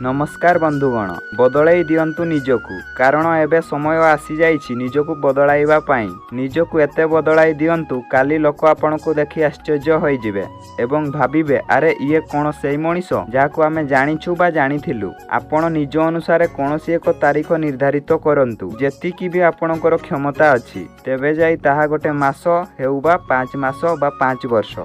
नमस्कार बंधुगण बदलाई दियंतु निजकु कारण एबे समय आसी जाइछि निजकु बदलाइबा पाई निजकु एते बदलाई दियंतु काली लोक आपनको देखि आश्चर्य होई जिवे एवं भाबिबे अरे इए कोन सेई मनिष जाको आमे जानिछु बा जानिथिलु। आपण निज अनुसार कोनोसी एक तारीख निर्धारित करंतु जेतिकी भी आपणकर क्षमता अछि तेबे जाई ताहा गोटे मास हेउबा 5 मास बा 5 वर्ष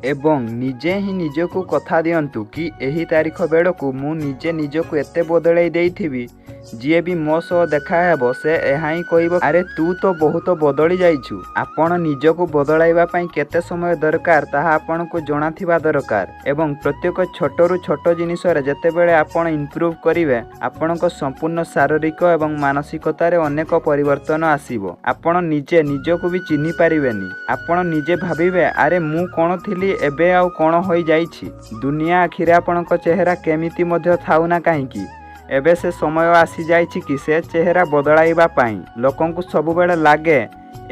एवं निजे ही निजकु कथा दियंतु कि एही तारीख बेड़कू मु निजे निजकु एते बदलाई देइथिबी जी भी मो सह देखा हेबो से एहाई कहबो अरे तू तो बहुत बदली जाइछु। आपण निजकु बदलाइबा पई केते समय दरकार ताहा आपनको जणाथिबा दरकार एवं प्रत्येक छोटरू छोट जिनिस रे जते बेले आपण इंप्रूव करिवे आपनको संपूर्ण शारीरिक एवं मानसिकता रे अनेक परिवर्तन आसीबो। आपण निजे निजकु भी चिन्हि पारिबेनी। आपण निजे भाबिबे अरे मु कोन थिली एबे आउ कोन होई जाइछि। दुनिया आखिरे आपनको चेहरा केमिति मध्य थाउना काहेकि एबे से समय आसी जाइछि कि से चेहरा बदलाइबा पाई लोकंकु सबु बेले लागे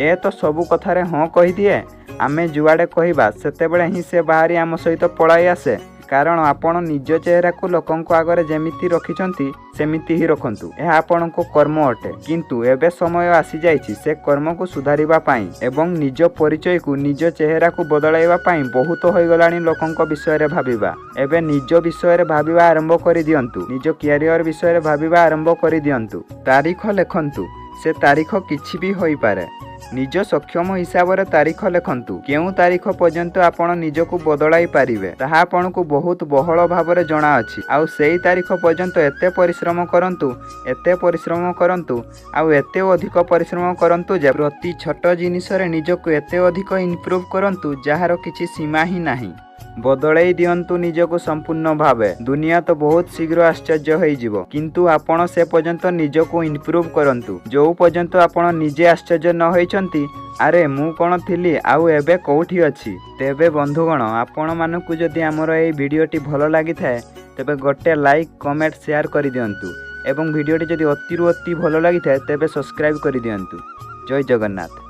ए तो सबु कथारे हाँ कहि दिए आमे जुआडे कहिबा सेते बेले ही से बाहरी आम सहित पळाई आसे कारण आपण निज चेहरा को लोकंकु आगरे जेमिति रखिछंती सेमिति ही रखंतु एहा आपनको कर्म अटे किंतु एबे समय आसी जाइछि से कर्म को सुधारिबा पाई एवं निज परिचय को निज चेहरा को बदलाइबा पाई बहुत होई गलानी लोकंक विषय रे भाबिबा। एबे निज विषय रे भाबिबा आरंभ करि दियंतु निज कैरियर विषय रे भाबिबा आरंभ करि दियंतु। तारीख लेखंतु से तारीख किछि भी होई पारे निज सक्षम हिसाब रे तारीख लेखंतु केउ तारीख पर्यंत आपण निजकु बदलाई पारिबे ताहा आपनको बहुत बहळ भाबरे जणा अछि आउ सेई तारीख पर्यंत एते परिश्रम करंतु आउ एते अधिक परिश्रम करंतु जे प्रति छोट जिनिस रे निजकु एते अधिक इंप्रूव करंतु जहार किछि सीमा ही नाही। बदलाई दियंतु निजको संपूर्ण भावे दुनिया तो बहुत शीघ्र आश्चर्य होई जिवो किंतु आपण से पर्यंत निजको इंप्रूव करंतु जो पर्यंत आपण निजे आश्चर्य न होइछंती अरे मु कोन थिली आउ एबे कोठी अछि। तेबे बंधुगण आपण मानकु जदि हमर एई वीडियोटी भलो लागि थाए तेबे गोटे लाइक कमेंट शेयर करि दियंतु एवं वीडियोटी जदि अति भलो लागि थाए तेबे सब्सक्राइब करि दियंतु। जय जगन्नाथ।